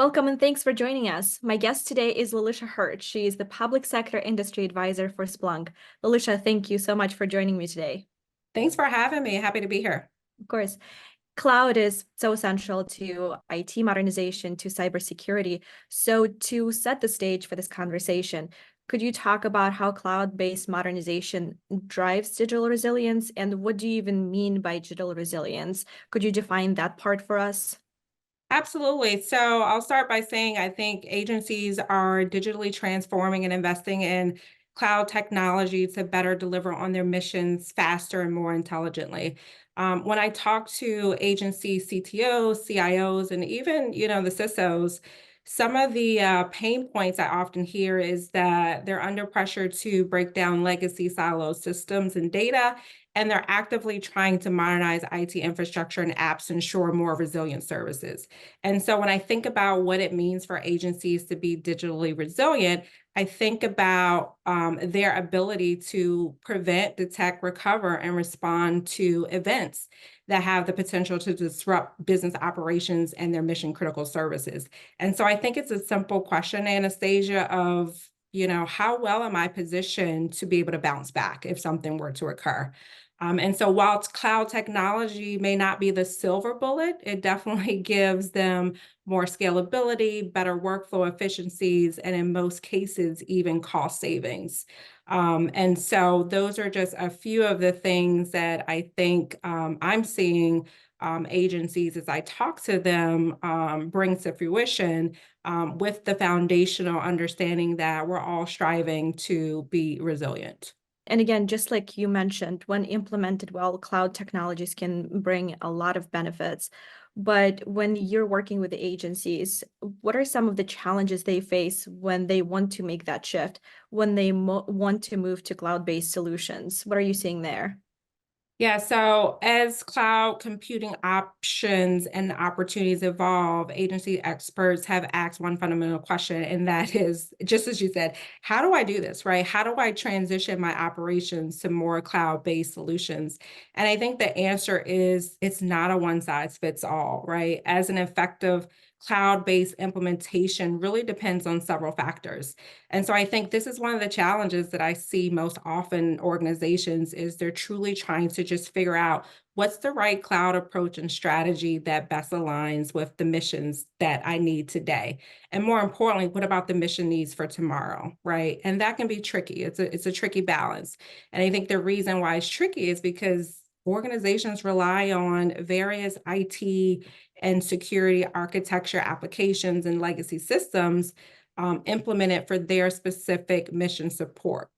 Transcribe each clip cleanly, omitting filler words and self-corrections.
Welcome and thanks for joining us. My guest today is LaLisha Hurt. She is the Public Sector Industry Advisor for Splunk. LaLisha, thank you so much for joining me today. Thanks for having me. Happy to be here. Of course, cloud is so essential to IT modernization, to cybersecurity. So to set the stage for this conversation, could you talk about how cloud-based modernization drives digital resilience, and what do you even mean by digital resilience? Could you define that part for us? Absolutely. So I'll start by saying I think agencies are digitally transforming and investing in cloud technology to better deliver on their missions faster and more intelligently. When I talk to agency CTOs, CIOs, and even the CISOs, some of the pain points I often hear is that they're under pressure to break down legacy silo systems and data, and they're actively trying to modernize IT infrastructure and apps to ensure more resilient services. And so when I think about what it means for agencies to be digitally resilient, I think about their ability to prevent, detect, recover, and respond to events that have the potential to disrupt business operations and their mission critical services. And so I think it's a simple question, Anastasia, of how well am I positioned to be able to bounce back if something were to occur? And so while cloud technology may not be the silver bullet, it definitely gives them more scalability, better workflow efficiencies, and in most cases, even cost savings. And so those are just a few of the things that I think I'm seeing agencies as I talk to them bring to fruition with the foundational understanding that we're all striving to be resilient. And again, just like you mentioned, when implemented well, cloud technologies can bring a lot of benefits. But when you're working with the agencies, what are some of the challenges they face when they want to make that shift, when they want to move to cloud-based solutions? What are you seeing there? Yeah, so as cloud computing options and opportunities evolve, agency experts have asked one fundamental question, and that is, just as you said, how do I do this, right? How do I transition my operations to more cloud-based solutions? And I think the answer is it's not a one size fits all, right? As an effective cloud-based implementation really depends on several factors. And so I think this is one of the challenges that I see most often in organizations is they're truly trying to just figure out what's the right cloud approach and strategy that best aligns with the missions that I need today. And more importantly, what about the mission needs for tomorrow, right? And that can be tricky. It's a tricky balance. And I think the reason why it's tricky is because organizations rely on various IT and security architecture applications and legacy systems implemented for their specific mission support.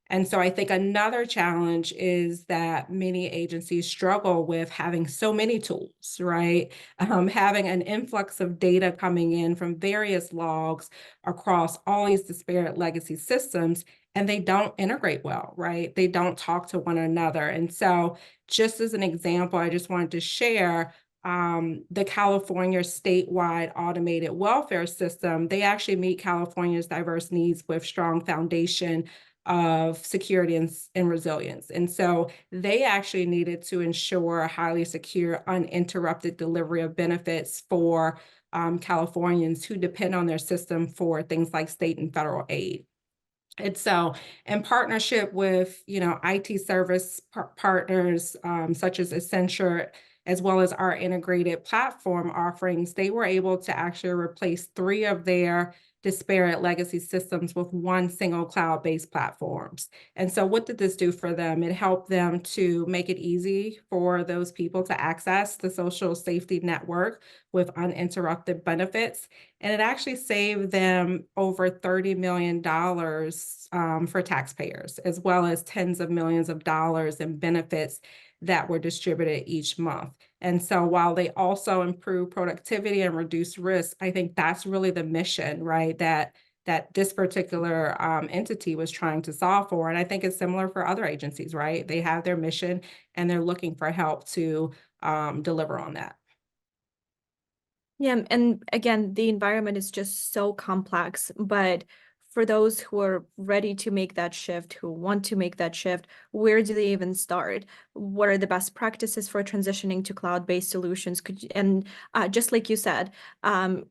And so I think another challenge is that many agencies struggle with having so many tools, right? Having an influx of data coming in from various logs across all these disparate legacy systems, and they don't integrate well, right? They don't talk to one another. And so just as an example, I just wanted to share the California statewide automated welfare system. They actually meet California's diverse needs with strong foundation of security and resilience. And so they actually needed to ensure a highly secure, uninterrupted delivery of benefits for Californians who depend on their system for things like state and federal aid. And so, in partnership with IT service partners such as Accenture, as well as our integrated platform offerings, they were able to actually replace 3 of their disparate legacy systems with one single cloud-based platforms. And so, what did this do for them? It helped them to make it easy for those people to access the social safety network with uninterrupted benefits. And it actually saved them over $30 million for taxpayers, as well as tens of millions of dollars in benefits that were distributed each month. And so while they also improve productivity and reduce risk, I think that's really the mission, right? That this particular entity was trying to solve for. And I think it's similar for other agencies, right? They have their mission and they're looking for help to deliver on that. Yeah, and again, the environment is just so complex, but for those who are ready to make that shift, who want to make that shift, where do they even start? What are the best practices for transitioning to cloud-based solutions? Just like you said,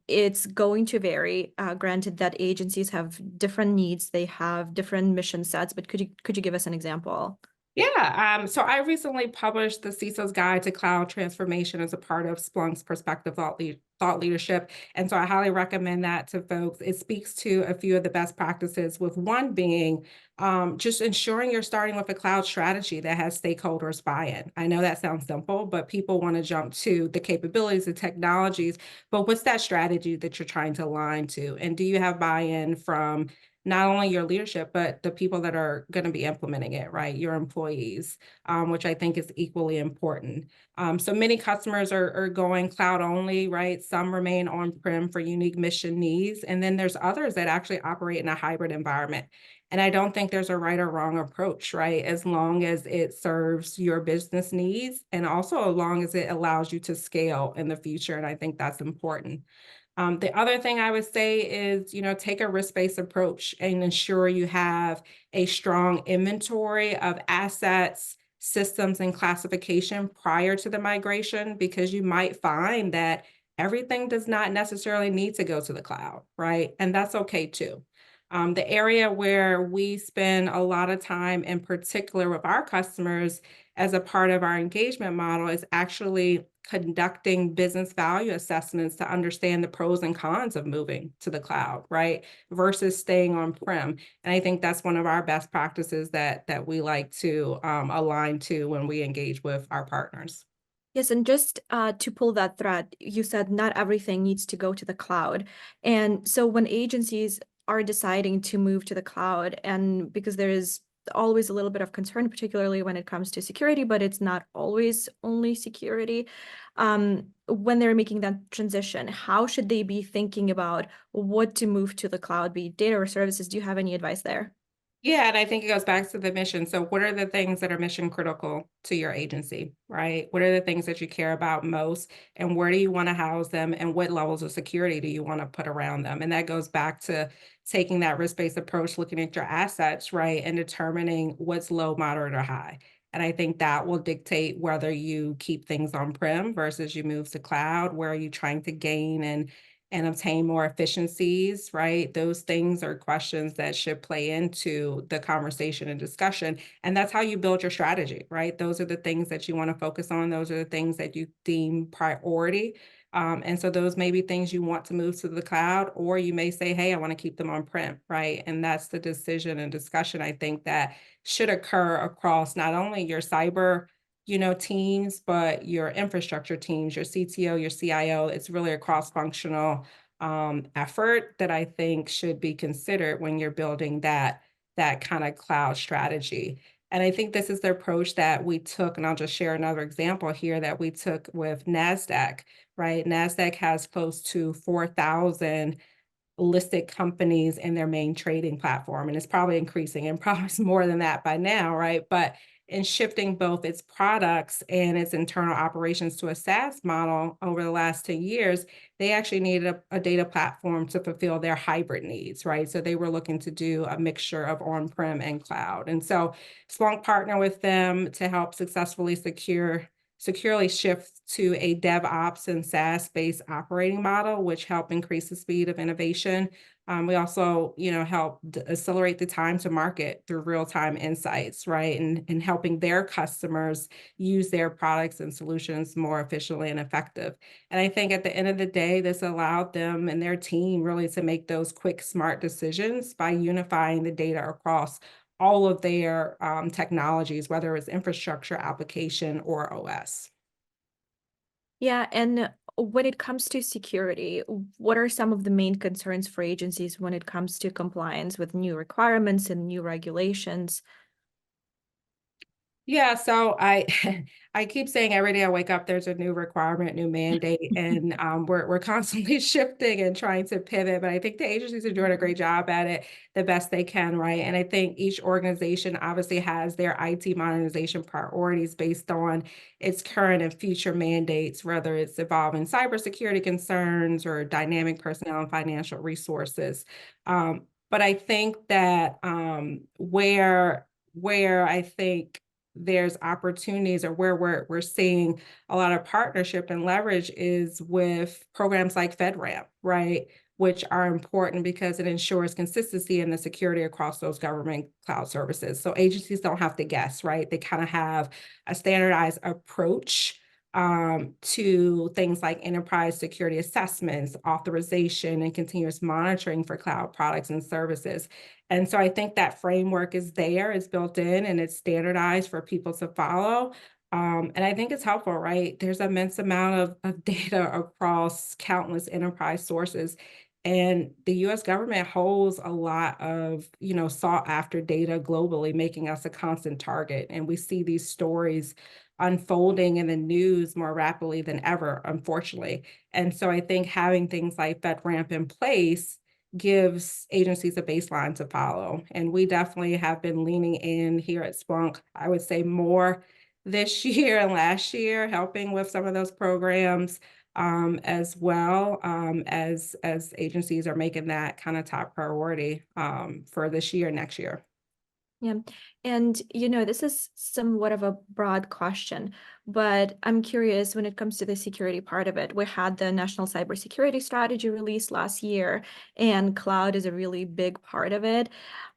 it's going to vary. Granted that agencies have different needs, they have different mission sets, but could you give us an example? Yeah, so I recently published the CISO's Guide to Cloud Transformation as a part of Splunk's Perspective Thought Leadership. And so I highly recommend that to folks. It speaks to a few of the best practices, with one being just ensuring you're starting with a cloud strategy that has stakeholders buy-in. I know that sounds simple, but people want to jump to the capabilities, the technologies, but what's that strategy that you're trying to align to? And do you have buy-in from not only your leadership, but the people that are going to be implementing it, right? Your employees, which I think is equally important. So many customers are going cloud only, right? Some remain on-prem for unique mission needs. And then there's others that actually operate in a hybrid environment. And I don't think there's a right or wrong approach, right? As long as it serves your business needs, and also as long as it allows you to scale in the future. And I think that's important. The other thing I would say is, take a risk-based approach and ensure you have a strong inventory of assets, systems, and classification prior to the migration, because you might find that everything does not necessarily need to go to the cloud, right? And that's okay too. The area where we spend a lot of time, in particular with our customers, as a part of our engagement model, is actually conducting business value assessments to understand the pros and cons of moving to the cloud, right? Versus staying on-prem. And I think that's one of our best practices that we like to align to when we engage with our partners. Yes, and just to pull that thread, you said not everything needs to go to the cloud. And so when agencies are deciding to move to the cloud, and because there is always a little bit of concern, particularly when it comes to security, but it's not always only security, when they're making that transition, how should they be thinking about what to move to the cloud, be it data or services? Do you have any advice there? Yeah, and I think it goes back to the mission. So what are the things that are mission critical to your agency, right? What are the things that you care about most, and where do you want to house them, and what levels of security do you want to put around them? And that goes back to taking that risk-based approach, looking at your assets, right, and determining what's low, moderate, or high. And I think that will dictate whether you keep things on-prem versus you move to cloud. Where are you trying to gain and obtain more efficiencies, right? Those things are questions that should play into the conversation and discussion. And that's how you build your strategy, right? Those are the things that you want to focus on. Those are the things that you deem priority. And so those may be things you want to move to the cloud, or you may say, hey, I want to keep them on-prem, right? And that's the decision and discussion, I think, that should occur across not only your cyber teams, but your infrastructure teams, your CTO, your CIO. It's really a cross-functional effort that I think should be considered when you're building that kind of cloud strategy. And I think this is the approach that we took, and I'll just share another example here that we took with NASDAQ, right? NASDAQ has close to 4,000 listed companies in their main trading platform. And it's probably increasing, and probably more than that by now, right? But in shifting both its products and its internal operations to a SaaS model over the last 10 years, they actually needed a data platform to fulfill their hybrid needs, right? So they were looking to do a mixture of on-prem and cloud. And so Splunk partnered with them to help successfully securely shift to a DevOps and SaaS-based operating model, which help increase the speed of innovation. We also, help accelerate the time to market through real-time insights, right? And helping their customers use their products and solutions more efficiently and effective. And I think at the end of the day, this allowed them and their team really to make those quick, smart decisions by unifying the data across all of their technologies, whether it's infrastructure, application, or OS. Yeah, and when it comes to security, what are some of the main concerns for agencies when it comes to compliance with new requirements and new regulations? Yeah, so I I keep saying every day I wake up, there's a new requirement, new mandate, and we're constantly shifting and trying to pivot. But I think the agencies are doing a great job at it, the best they can, right? And I think each organization obviously has their IT modernization priorities based on its current and future mandates, whether it's evolving cybersecurity concerns or dynamic personnel and financial resources. But I think that where I think there's opportunities, or where we're seeing a lot of partnership and leverage, is with programs like FedRAMP, right? Which are important because it ensures consistency and the security across those government cloud services. So agencies don't have to guess, right? They kind of have a standardized approach to things like enterprise security assessments, authorization, and continuous monitoring for cloud products and services. And so I think that framework is there, it's built in, and it's standardized for people to follow. And I think it's helpful, right? There's an immense amount of data across countless enterprise sources. And the US government holds a lot of, sought after data globally, making us a constant target. And we see these stories unfolding in the news more rapidly than ever, unfortunately. And so I think having things like FedRAMP in place gives agencies a baseline to follow. And we definitely have been leaning in here at Splunk, I would say more this year and last year, helping with some of those programs, as well, as agencies are making that kind of top priority for this year, next year. Yeah. And, this is somewhat of a broad question, but I'm curious when it comes to the security part of it. We had the National Cybersecurity Strategy released last year, and cloud is a really big part of it.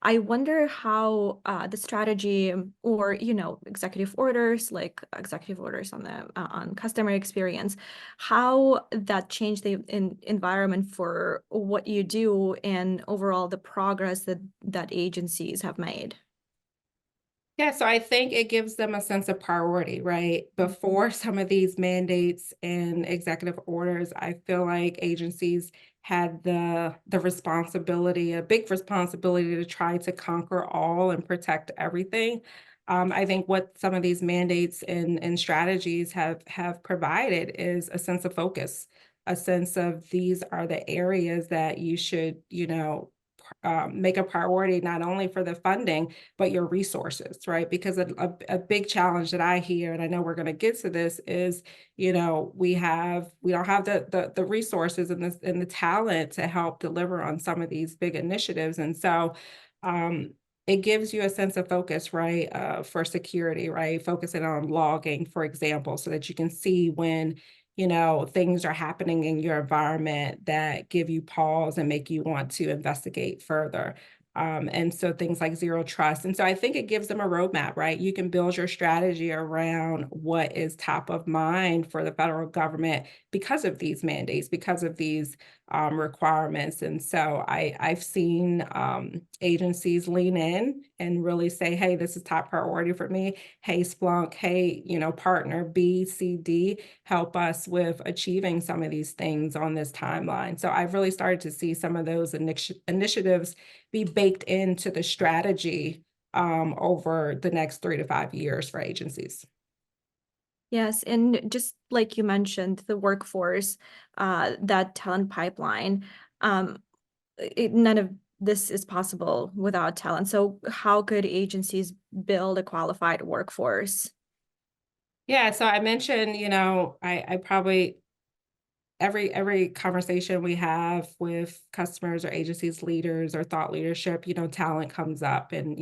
I wonder how the strategy or, executive orders, like executive orders on the on customer experience, how that changed the environment for what you do and overall the progress that agencies have made. Yeah, so I think it gives them a sense of priority, right? Before some of these mandates and executive orders, I feel like agencies had the responsibility, a big responsibility, to try to conquer all and protect everything. I think what some of these mandates and strategies have provided is a sense of focus, a sense of these are the areas that you should, make a priority, not only for the funding, but your resources, right? Because a big challenge that I hear, and I know we're going to get to this, is, we don't have the resources and the talent to help deliver on some of these big initiatives. And so it gives you a sense of focus, right? For security, right? Focusing on logging, for example, so that you can see when things are happening in your environment that give you pause and make you want to investigate further. And so things like zero trust. And so I think it gives them a roadmap, right? You can build your strategy around what is top of mind for the federal government because of these mandates, because of these requirements. And so I've seen agencies lean in and really say, hey, this is top priority for me. Hey, Splunk, hey, partner B, C, D, help us with achieving some of these things on this timeline. So I've really started to see some of those initiatives be baked into the strategy over the next 3 to 5 years for agencies. Yes, and just like you mentioned, the workforce, that talent pipeline, none of this is possible without talent. So how could agencies build a qualified workforce? Yeah, so I mentioned, I probably every conversation we have with customers or agencies leaders or thought leadership, talent comes up, and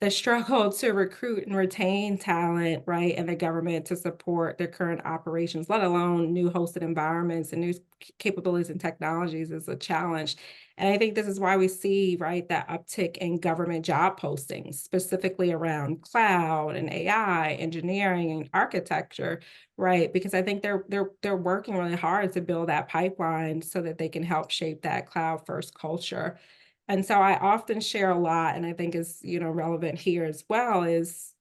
the struggle to recruit and retain talent, right, and the government to support their current operations, let alone new hosted environments and new capabilities and technologies, is a challenge. And I think this is why we see, right, that uptick in government job postings, specifically around cloud and AI, engineering and architecture, right? Because I think they're working really hard to build that pipeline so that they can help shape that cloud first culture. And so I often share a lot, and I think is, relevant here as well, is,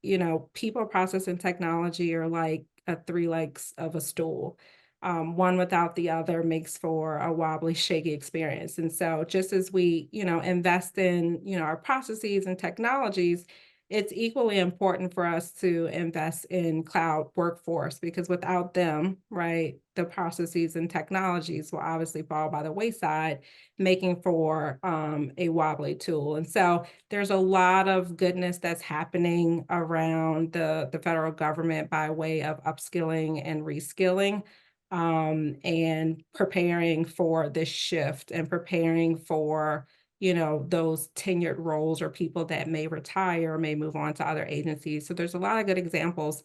people, process, and technology are like three legs of a stool. One without the other makes for a wobbly, shaky experience. And so just as we, invest in, our processes and technologies, it's equally important for us to invest in cloud workforce, because without them, right, the processes and technologies will obviously fall by the wayside, making for a wobbly tool. And so there's a lot of goodness that's happening around the federal government by way of upskilling and reskilling, and preparing for this shift and preparing for those tenured roles or people that may retire or may move on to other agencies. So there's a lot of good examples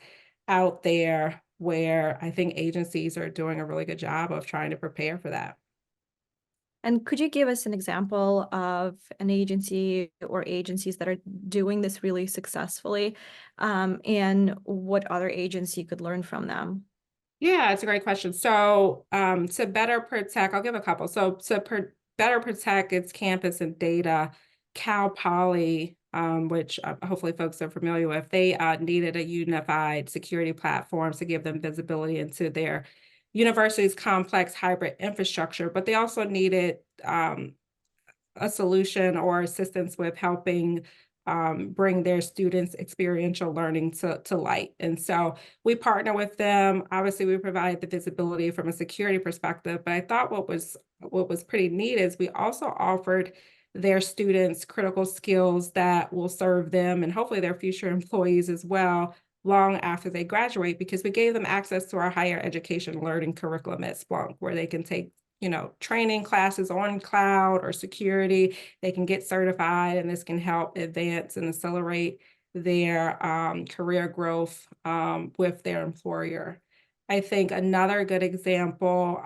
out there where I think agencies are doing a really good job of trying to prepare for that. And could you give us an example of an agency or agencies that are doing this really successfully, and what other agency could learn from them? Yeah, it's a great question. So, to better protect, I'll give a couple. So, better protect its campus and data, Cal Poly, which hopefully folks are familiar with, they needed a unified security platform to give them visibility into their university's complex hybrid infrastructure, but they also needed a solution or assistance with helping bring their students' experiential learning to light. And so we partner with them. Obviously, we provide the visibility from a security perspective, but I thought what was pretty neat is we also offered their students critical skills that will serve them and hopefully their future employees as well long after they graduate, because we gave them access to our higher education learning curriculum at Splunk, where they can take training classes on cloud or security. They can get certified, and this can help advance and accelerate their career growth with their employer. I think another good example,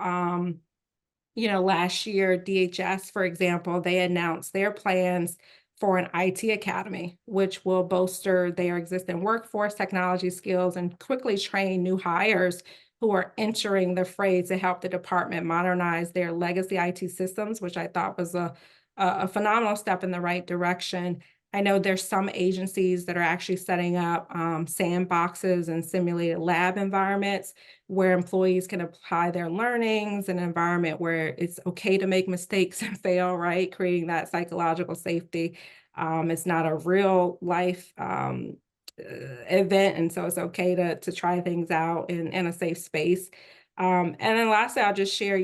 last year, DHS, for example, they announced their plans for an IT academy, which will bolster their existing workforce technology skills and quickly train new hires who are entering the fray to help the department modernize their legacy IT systems, which I thought was a phenomenal step in the right direction. I know there's some agencies that are actually setting up sandboxes and simulated lab environments where employees can apply their learnings, an environment where it's okay to make mistakes and fail, right? Creating that psychological safety. It's not a real life event, and so it's okay to try things out in a safe space. And then lastly, I'll just share,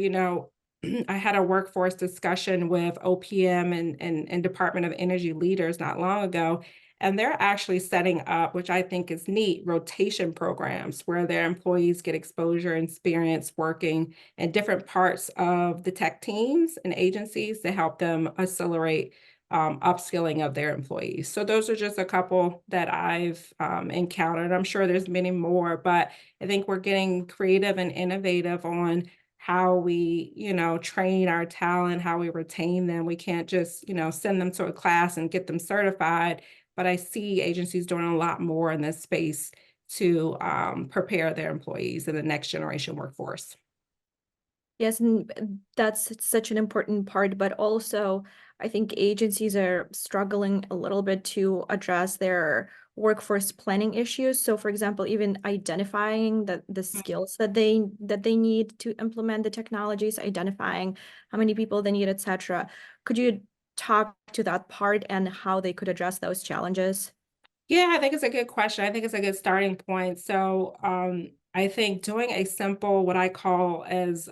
I had a workforce discussion with OPM and Department of Energy leaders not long ago, and they're actually setting up, which I think is neat, rotation programs where their employees get exposure and experience working in different parts of the tech teams and agencies to help them accelerate upskilling of their employees. So those are just a couple that I've encountered. I'm sure there's many more, but I think we're getting creative and innovative on how we, train our talent, how we retain them. We can't just, send them to a class and get them certified. But I see agencies doing a lot more in this space to prepare their employees in the next generation workforce. Yes, and that's such an important part, but also I think agencies are struggling a little bit to address their workforce planning issues. So for example, even identifying the skills that they need to implement the technologies, identifying how many people they need, etc. Could you talk to that part and how they could address those challenges? Yeah, I think it's a good question. I think it's a good starting point. So, I think doing a simple, what I call as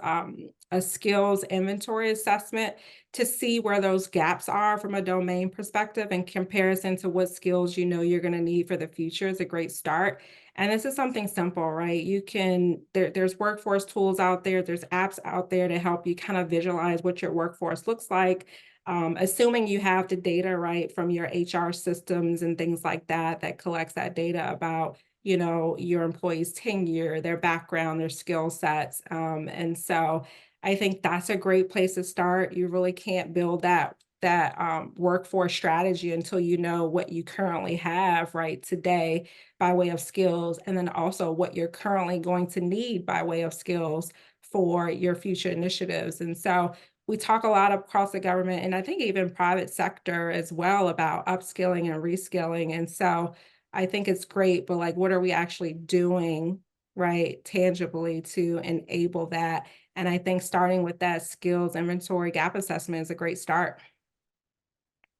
a skills inventory assessment to see where those gaps are from a domain perspective in comparison to what skills you're going to need for the future is a great start. And this is something simple, right? There's workforce tools out there, there's apps out there to help you kind of visualize what your workforce looks like. Assuming you have the data right from your HR systems and things like that, that collects that data about, your employees' tenure, their background, their skill sets. And so I think that's a great place to start. You really can't build that workforce strategy until you know what you currently have right today by way of skills, and then also what you're currently going to need by way of skills for your future initiatives. And so we talk a lot across the government, and I think even private sector as well, about upskilling and reskilling. And so I think it's great, but like, what are we actually doing, right, tangibly to enable that? And I think starting with that skills inventory gap assessment is a great start.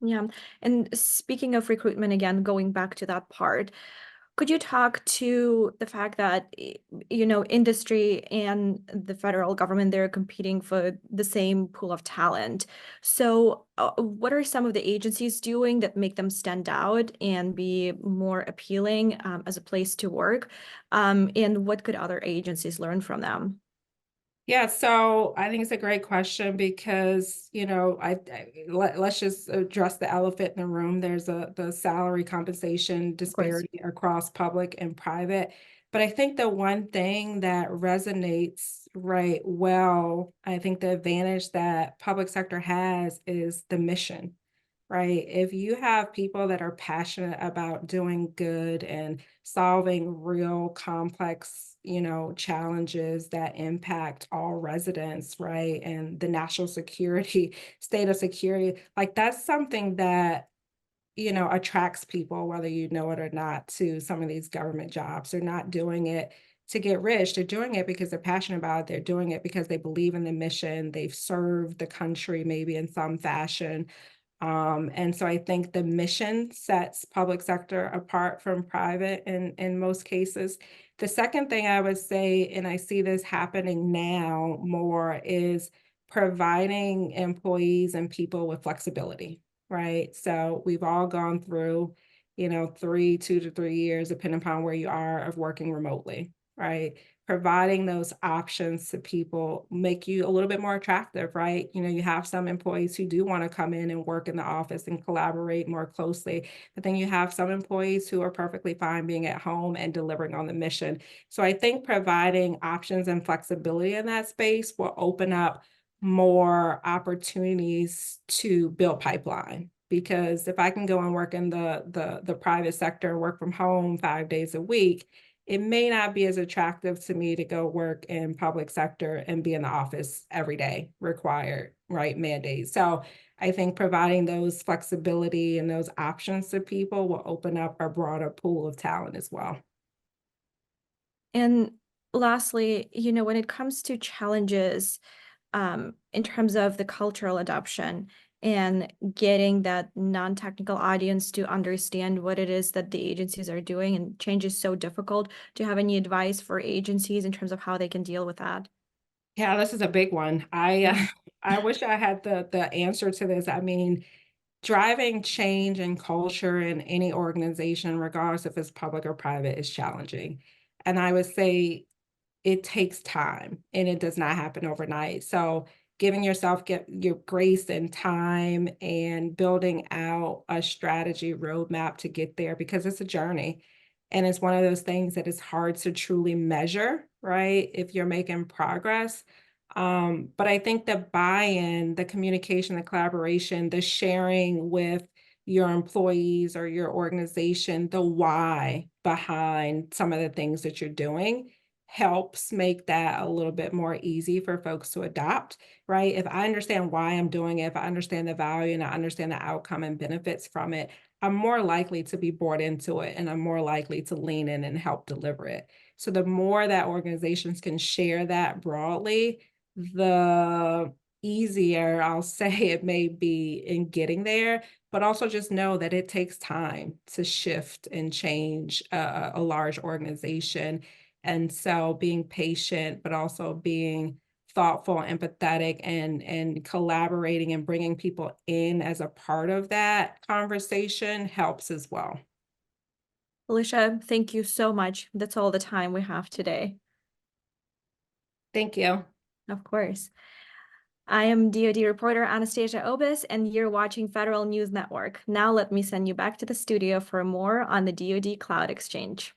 Yeah. And speaking of recruitment, again, going back to that part, could you talk to the fact that, industry and the federal government, they're competing for the same pool of talent. So what are some of the agencies doing that make them stand out and be more appealing as a place to work? And what could other agencies learn from them? Yeah, so I think it's a great question because, let's just address the elephant in the room. There's the salary compensation Of course. disparity across public and private. But I think the one thing that resonates right well, I think the advantage that public sector has is the mission, right? If you have people that are passionate about doing good and solving real complex, challenges that impact all residents, right? And the national security, state of security, like that's something that, attracts people, whether you know it or not, to some of these government jobs. They're not doing it to get rich. They're doing it because they're passionate about it. They're doing it because they believe in the mission. They've served the country maybe in some fashion. And so I think the mission sets public sector apart from private in most cases. The second thing I would say, and I see this happening now more, is providing employees and people with flexibility, right? So we've all gone through, 2 to 3 years, depending upon where you are, of working remotely, right? Providing those options to people make you a little bit more attractive, right? You have some employees who do want to come in and work in the office and collaborate more closely, but then you have some employees who are perfectly fine being at home and delivering on the mission. So I think providing options and flexibility in that space will open up more opportunities to build pipeline. Because if I can go and work in the private sector, work from home 5 days a week, it may not be as attractive to me to go work in public sector and be in the office every day, required, right, mandate. So I think providing those flexibility and those options to people will open up a broader pool of talent as well. And lastly, when it comes to challenges, in terms of the cultural adoption and getting that non-technical audience to understand what it is that the agencies are doing, and change is so difficult. Do you have any advice for agencies in terms of how they can deal with that? Yeah, this is a big one. Yeah. I wish I had the answer to this. I mean, driving change and culture in any organization, regardless if it's public or private, is challenging. And I would say it takes time and it does not happen overnight. So giving yourself get your grace and time and building out a strategy roadmap to get there, because it's a journey. And it's one of those things that is hard to truly measure, right? If you're making progress. But I think the buy-in, the communication, the collaboration, the sharing with your employees or your organization, the why behind some of the things that you're doing helps make that a little bit more easy for folks to adopt, right? If I understand why I'm doing it, if I understand the value and I understand the outcome and benefits from it, I'm more likely to be brought into it and I'm more likely to lean in and help deliver it. So the more that organizations can share that broadly, the easier I'll say it may be in getting there, but also just know that it takes time to shift and change a large organization. And so being patient, but also being thoughtful, empathetic, and collaborating and bringing people in as a part of that conversation helps as well. LaLisha, thank you so much. That's all the time we have today. Thank you. Of course. I am DoD reporter Anastasia Obis, and you're watching Federal News Network. Now let me send you back to the studio for more on the DoD Cloud Exchange.